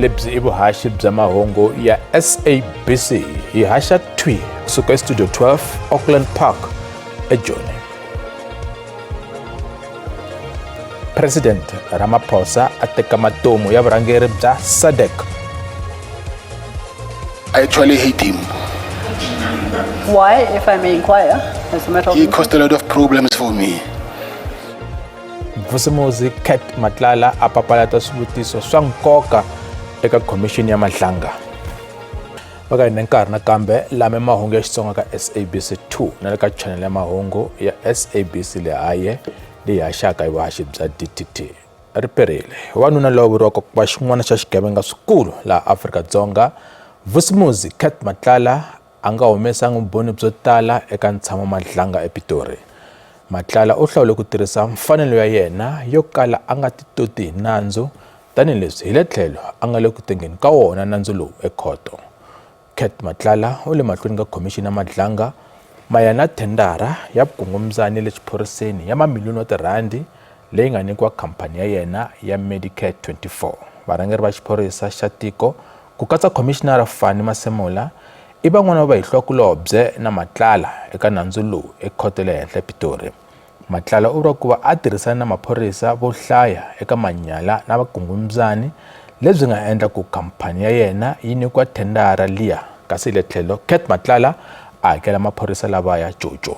lebyi I vuhaxi bya mahungu ya SABC hi haxa twi kusuka estudio 12 Auckland Park eJoni. President Ramaphosa a teka matomu ya vurhangeri bya SADC. I actually hate him. Why, if I may inquire, as a matter of He caused a lot of problems for me. Vusimuzi Cat Matlala a papalata swivutiso swa nkoka eka commission ya mahlanga. Vaka hi nkarhi nakambe lame mahungu ya Xitsonga ka SABC 2 na le ka channel ya mahungu ya SABC le haye leyi haxaka hi vuhaxi bya DTT. Riperile wanuna lowu vuriwaka ku va xin'wana xa xigevenga swikulu laha Afrika-Dzonga, Vusimuzi Cat Matlala a nga humesanga vumbhoni byo tala eka ntshamo mahlanga ePitori. Matlala u hlawule ku tirhisa mfanelo ya yena yo kala a nga titoti hi nandzu tanihileswi hi le tlhelo a nga le ku tengeni ka wona nandzu lowu ekhoto. Cat Matlala u le mahlweni ka commission ya mahlanga mayana thendara ya vukungumzani le xiphoriseni ya mamiliyoni wa tirhandi leyi nga nyikiwa khampani ya yena ya Medicare 24. Varhangeri va xiphorisa xa tiko ku katsa Commissioner Fani Masemula I van'wana va hihlokulobye na Matlala eka nandzu lowu ekhoto le henhla ePitori. Matlala u vula ku va a tirhisana na maphorisa vo hlaya eka manyala na vakungumzani lebyi nga endla ku khampani ya yena yi nyikiwa thendara liya, kasi le tlhelo Cat Matlala a hakela maphorisa lavaya jojo.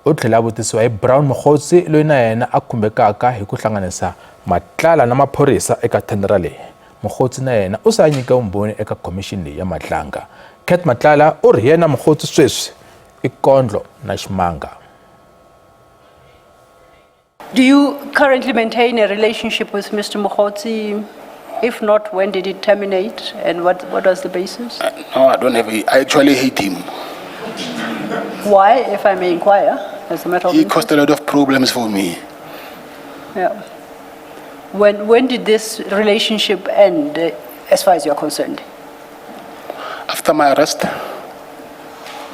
U tlhela vutisiwa hi Brown Mokgotsi loyi na yena a khumbekaka hi ku hlanganisa Matlala na maphorisa eka thendara leyi. Mokgotsi na yena u sa nyika vumbhoni eka commission leyi ya mahlanga. Cat Matlala u ri yena Mokgotsi sweswi I kondlo na ximanga. Do you currently maintain a relationship with Mr. Mokgotsi? If not, when did it terminate and what was the basis? No, I don't have. I actually hate him. Why, if I may inquire, as a matter of He caused a lot of problems for me. Yeah. When did this relationship end, as far as you're concerned? After my arrest?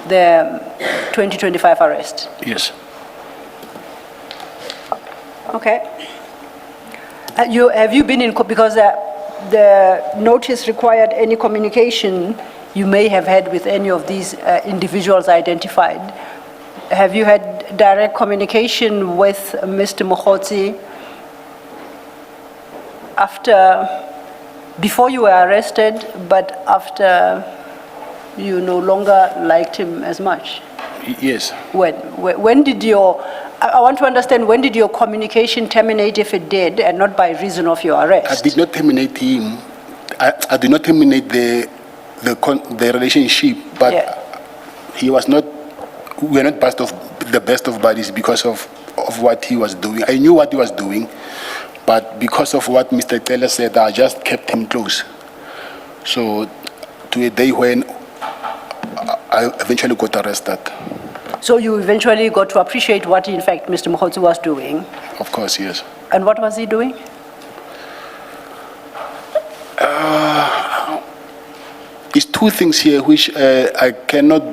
The 2025 arrest? Yes. Okay. Have you been in, because the notice required any communication you may have had with any of these individuals identified. Have you had direct communication with Mr. Mokgotsi before you were arrested, but after you no longer liked him as much? Yes. When did I want to understand, when did your communication terminate, if it did, and not by reason of your arrest? I did not terminate him. I did not terminate the relationship, but yeah. We were not the best of buddies because of what he was doing. I knew what he was doing, but because of what Mr. Taylor said, I just kept him close. So to a day when I eventually got arrested. So you eventually got to appreciate what, in fact, Mr. Mokgotsi was doing? Of course, yes. And what was he doing? It's two things here which I cannot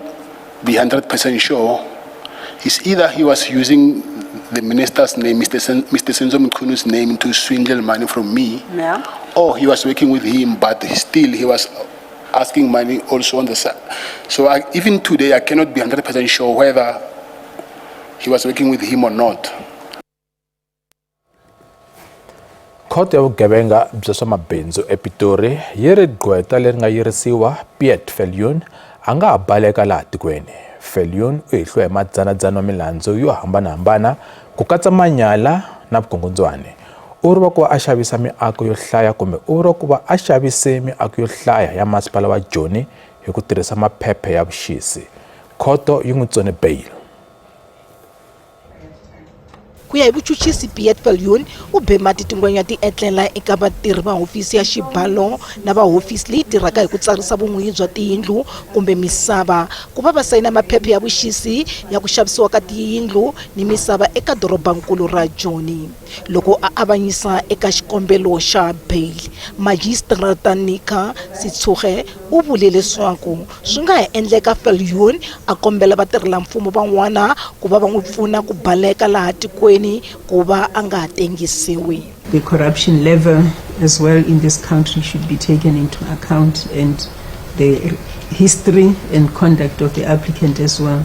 be 100% sure. It's either he was using the minister's name, Mr. Senzo Mkunu's name, to swindle money from me, yeah. Or he was working with him, but still he was asking money also on the side. So even today, I cannot be 100% sure whether he was working with him or not. Khoto ya vugevenga bya swa mabindzu ePitori yi ri gqweta leri nga yirisiwa Piet Viljoen a nga ha baleka laha tikweni. Viljoen u hihliwe hi madzanadzana wa milandzu yo hambanahambana ku katsa manyala na vukungundzwani. U vuriwa ku va a xavisa miako yo hlaya kumbe u vuriwa ku va a xavise miako yo hlaya ya masipala wa Joni hi ku tirhisa maphephe ya vuxisi. Khoto yi n'wi tsone bail. Ku ya hi vuchuchisi Piet Viljoen u be mati tingwenya ti etlela eka vatirhi va hofisi ya xibalo na va hofisi leyi tirhaka hi ku tsarisa vun'winyi bya tiyindlu kumbe misava ku va va sayina maphephe ya vuxisi ya ku xavisiwa ka tiyindlu ni misava eka dorobankulu ra Joni. Loko a avanyisa eka xikombelo xa bail, Magistrata Nika Xitsonga u vule leswaku swi nga ha endleka Viljoen a kombela vatirhela mfumo van'wana ku va va n'wi pfuna ku baleka laha tikweni ku va a nga tengisiwi. The corruption level as well in this country should be taken into account, and the history and conduct of the applicant as well.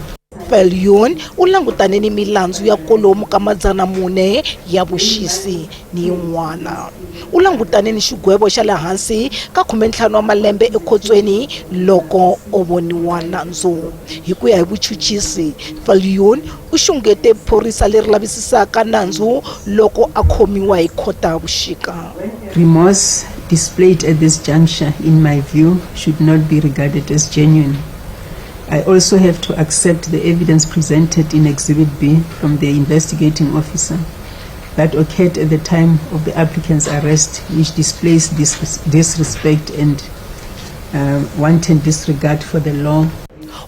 Viljoen u langutane ni milandzu ya kolomu ka 400 ya vuxisi ni yin'wana. U langutane ni xigwevo xa le hansi ka 15 wa malembe ekhotsweni loko o voniwa nandzu. Hi ku ya hi vuchuchisi, Viljoen u xungete phorisa leri lavisisaka nandzu loko a khomiwa hi khota vuxika. Remorse displayed at this juncture, in my view, should not be regarded as genuine. I also have to accept the evidence presented in Exhibit B from the investigating officer that occurred at the time of the applicant's arrest, which displays disrespect and wanton disregard for the law.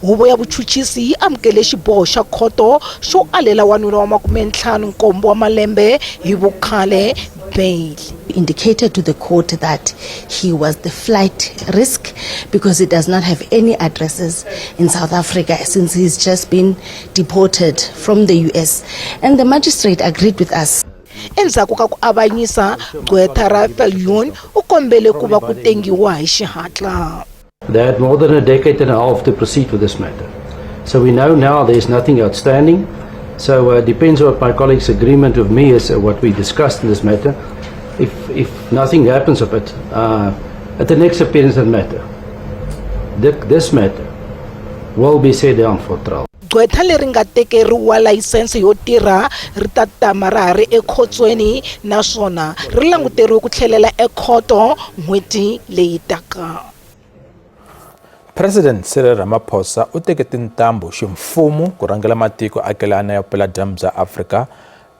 Huvo ya vuchuchisi yi amukele xiboho xa khoto xo alela wanuna wa 57 wa malembe hi vukhale bail. Indicated to the court that he was the flight risk because he does not have any addresses in South Africa since he's just been deported from the US, and the magistrate agreed with us. Endzhaku ka ku avanyisa, gqweta ra Viljoen u kombele ku va ku tengiwa hi xihatla. They had more than a decade and a half to proceed with this matter. So we know now there's nothing outstanding. So it depends on my colleague's agreement with me as what we discussed in this matter. If nothing happens of it, at the next appearance of the matter, this matter will be set down for trial. Gqweta leri nga tekeriwa layisense yo tirha ri ta tama ra ha ri ekhotsweni naswona ri languteriwe ku tlhelela ekhoto n'hweti leyi taka. President Cyril Ramaphosa u teke tintambu ximfumo ku rhangela matiko akelana ya vupela-dyambu bya Afrika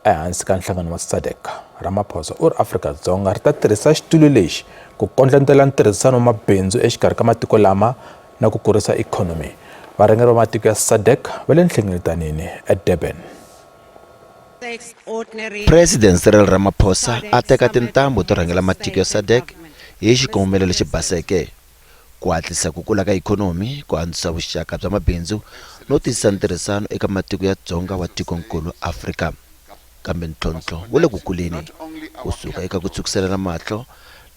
ehansi ka nhlangano wa SADC. Ramaphosa u ri Afrika-Dzonga ri ta tirhisa xitulu lexi ku kondletela ntirhisano wa mabindzu exikarhi ka matiko lama na ku kurisa ikhonomi. Varhangeri va matiko ya SADC va le nhlengeletani eDurban. President Cyril Ramaphosa a teka tintambu to rhangela matiko ya SADC hi xikongomelo lexi baseke ku hatlisa ku kula ka ikhonomi, ku antswisa vuxaka bya mabindzu no tiyisisa ntirhisano eka matiko ya dzonga wa tikonkulu Afrika. Kambe ntlhontlho wu le ku kuleni kusuka eka ku tsukuselana mahlo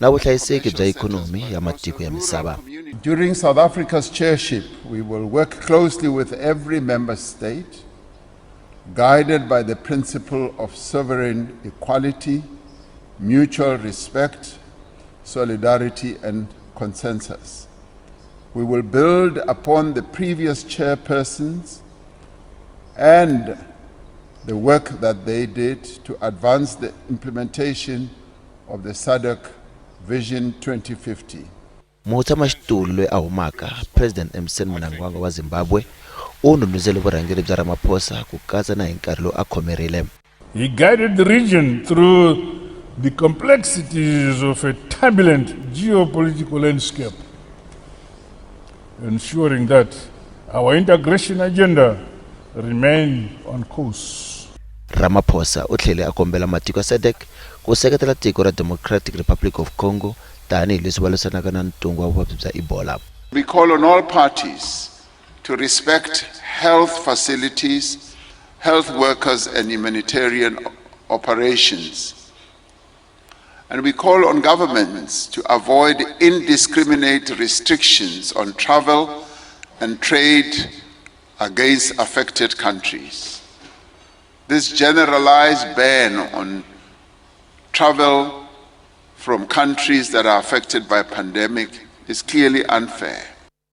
na vuhlayiseki bya ikhonomi ya matiko ya misava. During South Africa's chairship, we will work closely with every member state, guided by the principle of sovereign equality, mutual respect, solidarity and consensus. We will build upon the previous chairpersons and the work that they did to advance the implementation of the SADC Vision 2050. Mutshamaxitulu loyi a humaka, President Emmerson Mnangagwa wa Zimbabwe, u ndhundhuzele vurhangeri bya Ramaphosa ku katsa na hi nkarhi lowu a khomerile. He guided the region through the complexities of a turbulent geopolitical landscape, ensuring that our integration agenda remain on course. Ramaphosa u tlhele a kombela matiko ya SADC ku seketela tiko ra Democratic Republic of Congo tanihi leswi va lwisanaka na ntungu wa vuvabyi bya Ebola. We call on all parties to respect health facilities, health workers and humanitarian operations. And we call on governments to avoid indiscriminate restrictions on travel and trade against affected countries. This generalized ban on travel from countries that are affected by pandemic is clearly unfair.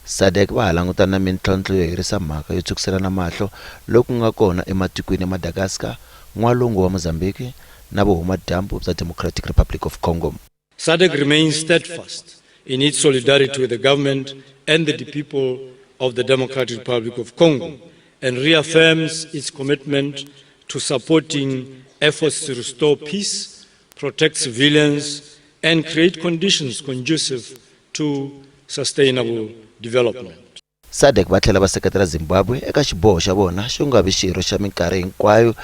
SADC va langutana na mintlhontlho yo hirisa mhaka yo tsukuselana mahlo loku nga kona ematikweni ya Madagascar, n'walungu wa Mozambique na vuhumadyambu bya Democratic Republic of Congo. SADC remains steadfast in its solidarity with the government and the people of the Democratic Republic of Congo and reaffirms its commitment to supporting efforts to restore peace, protect civilians, and create conditions conducive to sustainable development. SADC va tlhela va seketela Zimbabwe eka xiboho xa vona xo nga vi xirho xa minkarhi hinkwayo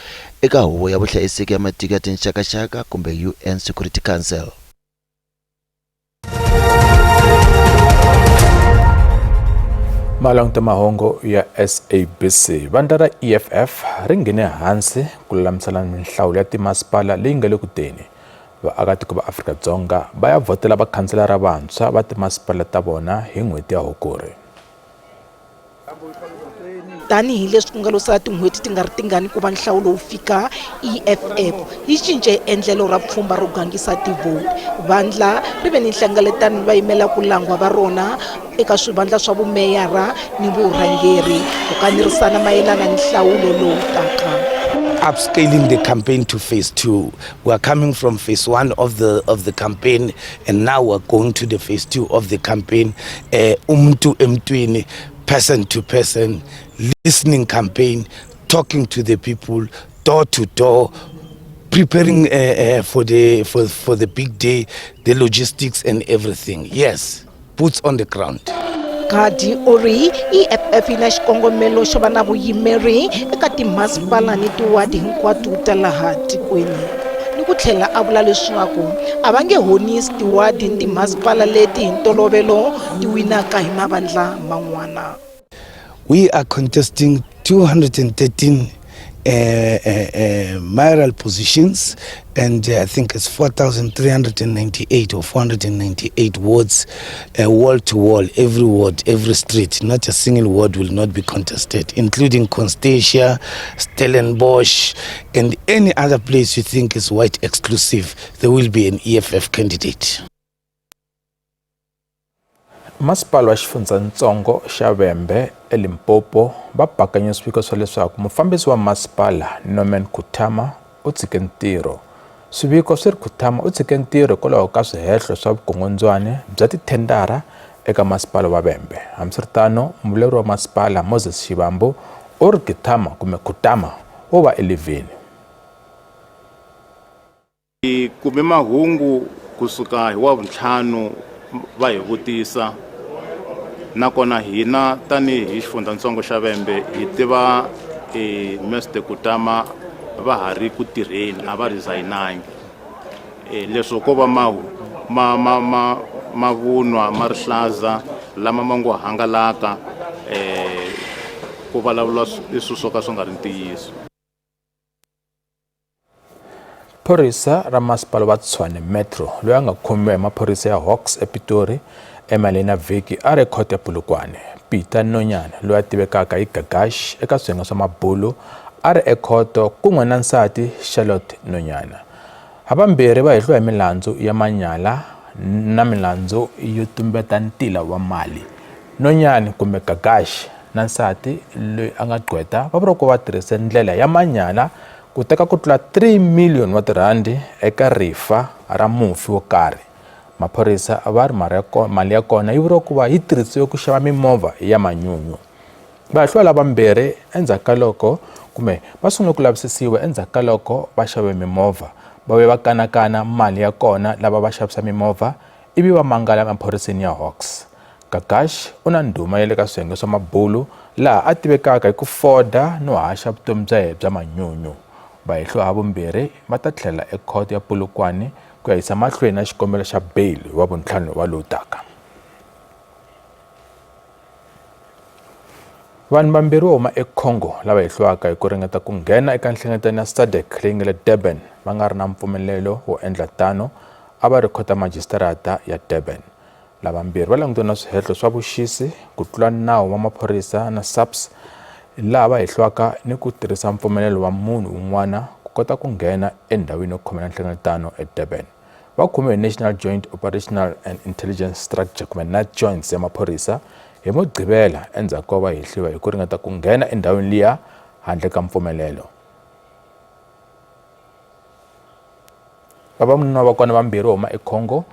eka huvo ya vuhlayiseki ya matiko ya tinxakaxaka kumbe UN Security Council. Malong ta mahungu ya SABC. Vandla ra EFF ri nghene hansi ku lulamisela mihlawulo ya timasipala leyi nga le ku teni. vaakatiko va Afrika-Dzonga va ya vhotela vakhanselara vantshwa va timasipala ta vona hi n'hweti ya Hukuri. Tanihi leswi ku nga losala tin'hweti ti nga ri tingani ku va nhlawulo wu fika, EFF yi cince endlelo ra pfhumba ro gangisa tivhoti. Vandla ri ve ni nhlengeletano va yimela ku langwa va rona eka swivandla swa vumeyara ni vurhangeri ku kanerisana mayelana ni nhlawulo lowu taka. Upscaling the campaign to phase 2. We are coming from phase 1 of the campaign, and now we're going to the phase 2 of the campaign. Umuntu emntwini, person to person, listening campaign, talking to the people, door to door, preparing for the big day, the logistics and everything. Yes, boots on the ground. Kadi ori EFF ina xikongomelo xo va na vuyimeri eka timasipala ni tiwadi hinkwato ta laha tikweni. Ni ku tlhela a vula leswaku a va nge honisi tiwadi ni timasipala leti hi ntolovelo ti winaka hi mavandla man'wana. We are contesting 213 mayoral positions, and I think it's 4,398 or 498 wards, wall to wall, every ward, every street. Not a single ward will not be contested, including Constantia, Stellenbosch, and any other place you think is white exclusive. There will be an EFF candidate. Masipala wa Xitsonga xa Vhembe eLimpopo va bakanya swiviko swa leswaku mufambisi wa masipala Norman Kutama u tshike ntirho. Swiviko swi ri Kutama u tshike ntirho hikwalaho ka swihehlo swa vukungundzwana bya tithendara eka masipala wa Vhembe. Hambiswiritano muvuleri wa masipala Moses Shivambu u ri Kutama u va eliveni. Kume mahungu kusuka hi wa vuntlhanu va hi vutisa, nakona hina tani hi xifundzatsongo xa Vhembe hi tiva Mr Kutama va ha ri ku tirheni, a va resignangi. Leswo ko va mavunwa ma rihlaza lama ma ngo hangalaka ku vulavula leswi swo ka swi nga ri ntiyiso. Phorisa ra masipala wa Tshwane Metro loyi a nga khomiwa hi maphorisa ya Hawks ePitori emaleni ya vhiki a ri ekhoto ya Polokwane. Peter Nonyana loyi a tivekaka hi Gagash eka swiyenge swa mabulu a ri ekhoto kun'we na nsati Charlotte Nonyana. Havambirhi va hehliwa hi milandzu ya manyala na milandzu yo tumbeta ntila wa mali. Nonyana kumbe Gagash na nsati loyi a nga qweta va vuri ku va tirhise ndlela ya manyala ku teka ku tlula 3 million wa tirhandi eka rifa ra mufi wo karhi. Maphorisa va ri mali ya kona yi vuriwa ku va yi tirhisiwe ku xava mimovha ya manyunyu. Vahehliwa lavambirhi endzhaku ka loko kumbe va sungule ku lavisisiwa endzhaku ka loko va xave mimovha, va ve va kanakana mali ya kona lava va xavisa mimovha ivi va mangala maphoriseni ya Hawks. Gagash u na ndhuma ya le ka swiyenge swa mabulu laha a tivekaka hi ku foda no haxa vutomi bya yena bya manyunyu. Vahehliwa havumbirhi va ta tlhela ekhoto ya Polokwane ku ya yisa mahlweni na xikombelo xa bail wa vuntlhanu wa lowu taka. Vanhu vambirhi wo huma eCongo lava hehliwaka hi ku ringeta ku nghena eka nhlengeletano ya SADC leyi nga le Durban va nga ri na mpfumelelo wo endla tano a va ri khota majistarata ya Durban. Lavambirhi va langutana na swihehlo swa vuxisi, ku tlula nawu wa maphorisa na SABC laha va hehliwaka ni ku tirhisa mpfumelelo wa munhu un'wana ku kota ku nghena endhawini yo khomela nhlengeletano eDurban. Va khomiwe hi National Joint Operational and Intelligence Structure kumbe NAJOINTS ya maphorisa hi Mugqivela endzhaku ko va hehliwa hi ku ringeta ku nghena endhawini liya handle ka mpfumelelo. Vavanuna va kona vambirhi wo huma eCongo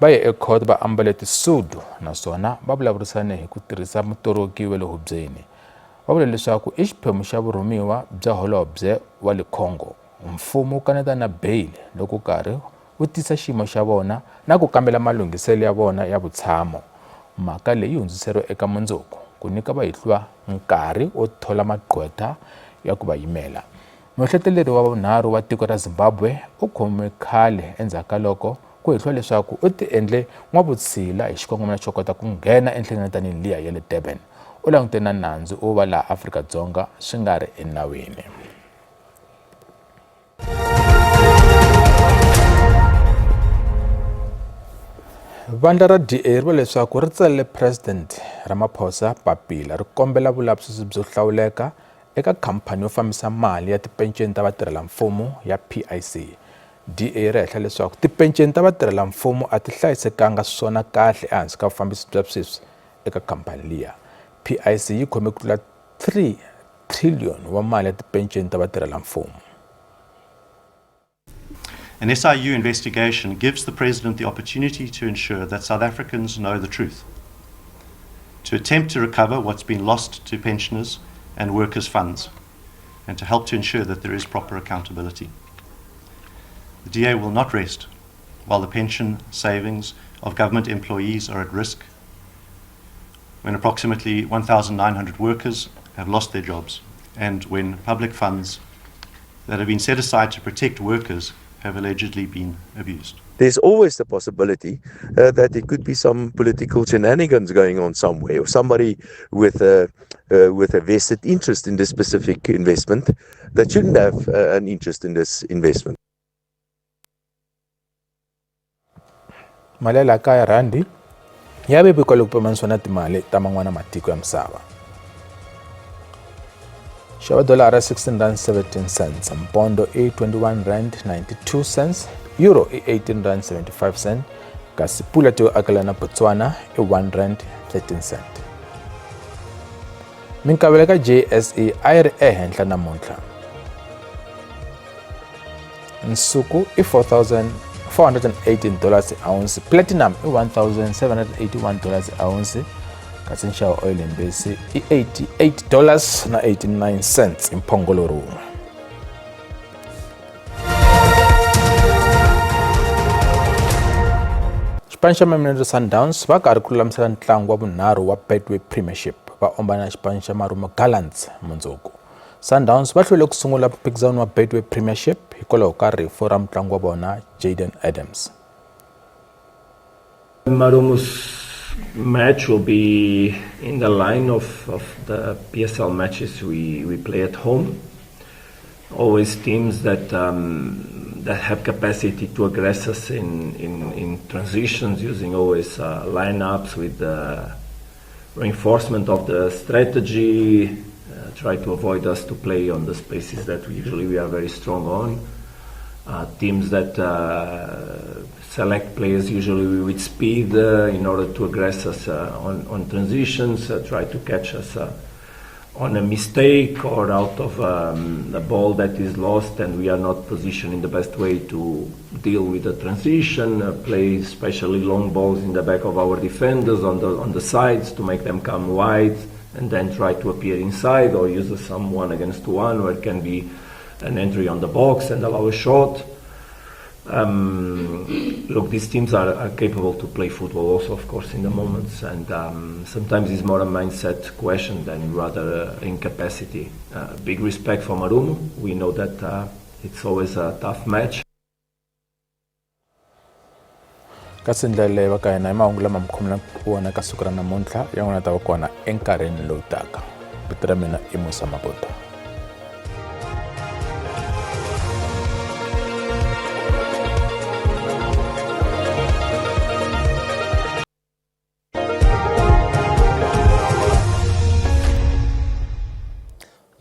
va ye ekhoto va ambale tisudu naswona va vulavurisane hi ku tirhisa mutoroki wa le hubyeni. Va vula leswaku i xiphemu xa vurhumiwa bya holobye wa le Congo. Mfumo wu kaneta na bail loko karhi wu tisa xiyimo xa vona na ku kambela malunghiselo ya vona ya vutshamo. Mhaka leyi hundziseriwa eka mundzuku ku nyika vahehliwa nkarhi wo thola maqhweta ya ku va yimela. Muhleteleri wa vunharhu wa tiko ra Zimbabwe u khomiwe khale endzhaku ka loko ku hehliwa leswaku u ti endle n'wavutshila hi xikongomelo xo kota ku nghena enhlengeletanini liya ya le Durban. U langutene na nandzu wo va laha Afrika-Dzonga swi nga ri enawini. Vandla ra DA ri leswaku ri tsalele President Ramaphosa papila ri kombela vulavisisi byo hlawuleka eka khampani yo fambisa mali ya tipenceni ta vatirhelamfumo ya PIC. DA ri hehla leswaku tipenceni ta vatirhelamfumo a ti hlayisekanga swona kahle ehansi ka vufambisi bya sweswi eka khampani liya. PIC yi khome ku tlula 3 trillion wa mali ya tipenceni ta vatirhelamfumo. An SIU investigation gives the President the opportunity to ensure that South Africans know the truth, to attempt to recover what's been lost to pensioners and workers' funds, and to help to ensure that there is proper accountability. The DA will not rest while the pension savings of government employees are at risk, when approximately 1,900 workers have lost their jobs, and when public funds that have been set aside to protect workers have allegedly been abused. There's always the possibility that there could be some political shenanigans going on somewhere, or somebody with a vested interest in this specific investment that shouldn't have an interest in this investment. Mali ya kaya randi ya vevukwa loko pimanisiwa na timali ta man'wana matiko ya misava. Xava dolara 16 rand 17 cents, mpondo i 21 rand 92 cents, euro i 18 rand 75 cents, kasi pula to akala na Botswana i 1 rand 13 cents. Minkavelo ka JSE a yi ri ehenhla namuntlha. Nsuku i $418 a ounce, platinum i $1,781 a ounce, kasi nxavo oil and base i $88.89 hi mphongolo rin'we. Xipano xa Mamelodi Sundowns va karhi ku lulamisela ntlangu wa vunharhu wa Betway Premiership va ombana xipano xa Marumo Gallants mundzuku. Sundowns va hlwele ku sungula mphikizano wa Betway Premiership hikwalaho ka rifu ra mutlangi wa vona Jaden Adams. Marumo's match will be in the line of the PSL matches we play at home. Always teams that have capacity to aggress us in transitions, using always lineups with reinforcement of the strategy, try to avoid us to play on the spaces that we are very strong on. Teams that select players usually with speed in order to aggress us on transitions, try to catch us on a mistake or out of a ball that is lost and we are not positioned in the best way to deal with the transition, play especially long balls in the back of our defenders on the sides to make them come wide and then try to appear inside, or use some 1-against-1 where it can be an entry on the box and allow a shot. Look, these teams are capable to play football also, of course, in the moments, and sometimes it's more a mindset question than rather incapacity. Big respect for Marumo. We know that it's always a tough match. Kasi ndlela leyi va ka hina hi mahungu lama mkhomela wona ka siku ra namuntlha ya n'wana ta va kona enkarhini lowu taka. Vito ra mina i Musa Mabota.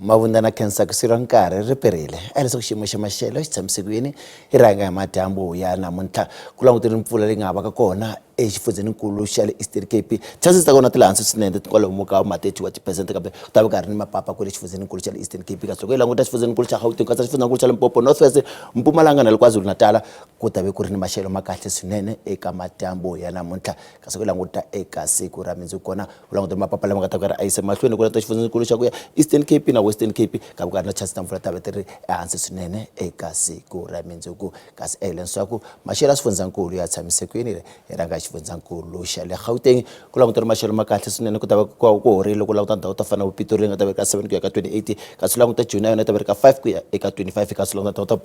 Mavundana khensa kusira nkarhi ri perile a leswaku xiyimo xa maxelo xi tshamisekile hi rhanga hi madyambu ya namuntlha ku langutile mpfula leyi nga va ka kona exifundzeninkulu xa le Eastern Cape. Chances ta kona ti le hansi swinene kwalomu ka ma 30% kambe ku ta va ka ri ni mapapa ku le xifundzeninkulu xa le Eastern Cape. Kasi loko hi languta xifundzeninkulu xa Gauteng katsa xifundzeninkulu xa Limpopo, North West, Mpumalanga na le KwaZulu Natal ku ta ve ku ri ni maxelo ma kahle swinene eka madyambu ya namuntlha. Kasi ku languta eka siku ra mundzuku kona ku langutile mapapa lama nga ta ka ri ayise mahlweni ku languta xifundzeninkulu xa ku ya Eastern Cape na Western Cape ka ku ri na chances ta mpfula ta ve ti ri ehansi swinene eka siku ra mundzuku. Kasi leswaku maxelo ya swifundzankulu ya tshamisekile hi rhanga xifundzankulu xa le Gauteng ku langutile maxelo ma kahle swinene ku ta va ku horile ku languta ndhawu ta fana Pitori nga ta ve ka 7 ku ya ka 28, kasi languta Joni yona ta ve ka 5 ku ya eka 25, kasi languta ndhawu ta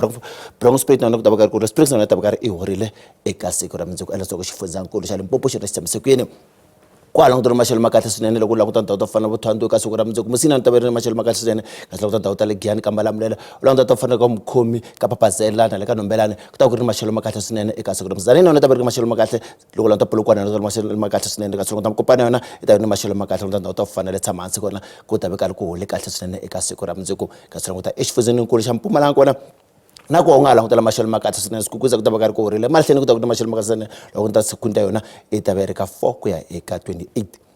Bronxspruit na ku ta va ka ri ku Springs na ta va ka ri i horile eka siku ra mundzuku leswaku xifundzankulu xa Limpopo xi ri tshamisekile kwa languta maxelo ma kahle swinene loko languta ndhawu to fana vo Thando ka siku ra mundzuku Musina ni ta ve ri maxelo ma kahle swinene kasi languta ndhawu ta le Giyani ka Malamulele u languta to fana ka Mukhomi ka Papazela na le ka Nombelane ku ta ku ri maxelo ma kahle swinene eka siku ra Mzaneni yona ta ve ri maxelo ma kahle loko languta Polokwane yona ta maxelo ma kahle swinene kasi languta Mokopane yona i ta ve ri maxelo ma kahle languta ndhawu to fana le tshama hansi kona ku ta ve karhi ku hole kahle swinene eka siku ra mundzuku kasi languta exifundzeninkulu xa Mpumalanga kona na ku nga langutela maxelo ma kahle swinene siku ku ta va karhi ku horile mahlweni ku ta ku maxelo ma kahle swinene loko ta sekunda yona i ta ve ri ka 4 ku ya eka 28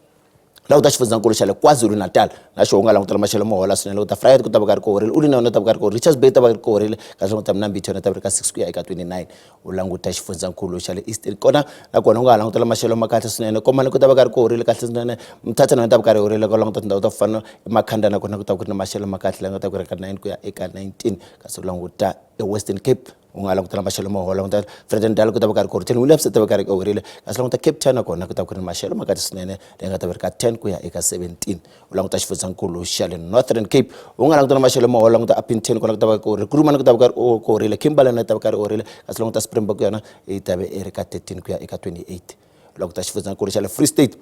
laha u ta xifundzeninkulu xa le KwaZulu Natal na xo nga langutela maxelo mo hola swinene loko ta Friday ku ta va karhi ku horile u na yona ta va karhi ku horile Richards Bay ta va karhi ku horile kasi loko ta Mnambithi yona ta va ri ka 6 ku ya eka 29 u languta xifundzeninkulu xa le Eastern kona na kona u nga langutela maxelo ma kahle swinene Komani ku ta va karhi ku horile kahle swinene Mthatha na ta va karhi horile ku languta tindhawu to fana eMakhanda na kona ku ta ku ri na maxelo ma kahle laha nga ta ku ri ka 9 ku ya eka 19 kasi u languta eWestern Cape u nga langutela maxelo mo hola languta Fredendal ku ta va karhi ku horile Williams ta va karhi ku horile kasi languta Cape Town na kona ku ta ku ri maxelo ma kahle swinene leyi nga ta va ri ka 10 ku ya eka 17 u languta xifundzeninkulu xa le Northern Cape u nga langutela maxelo mo hola languta Upington kona ku ta va ku horile Kurumane ku ta va karhi ku horile Kimberley na ta va karhi horile kasi languta Springbok yona yi ta ve ri ka 13 ku ya eka 28 u languta xifundzeninkulu xa le Free State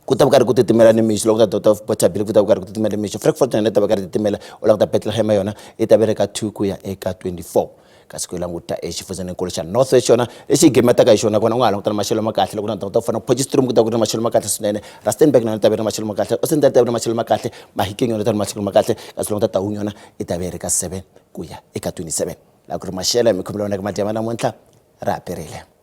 ku ta va karhi ku titimela nimixo loko ta Daughter of Bothaville ku ta va karhi ku titimela nimixo Frankfurt yona ta va karhi titimela u languta Bethlehem yona yi ta ve ri ka 2 ku ya eka 24 kasi ku languta exifundzeninkulu xa North West xona lexi gemetaka hi xona kona u nga langutela maxelo ma kahle loko na ndhawu to fana Potchefstroom ku ta ku ri maxelo ma kahle swinene Rustenburg na yona ta ve ri maxelo ma kahle Oostendal ta ve ri maxelo ma kahle Mahikeng yona ta ri maxelo ma kahle kasi loko ta Taung yona yi ta ve ri ka 7 ku ya eka 27 laha ku ri maxelo hi mi khomela wona ka madyama namuntlha ra aperile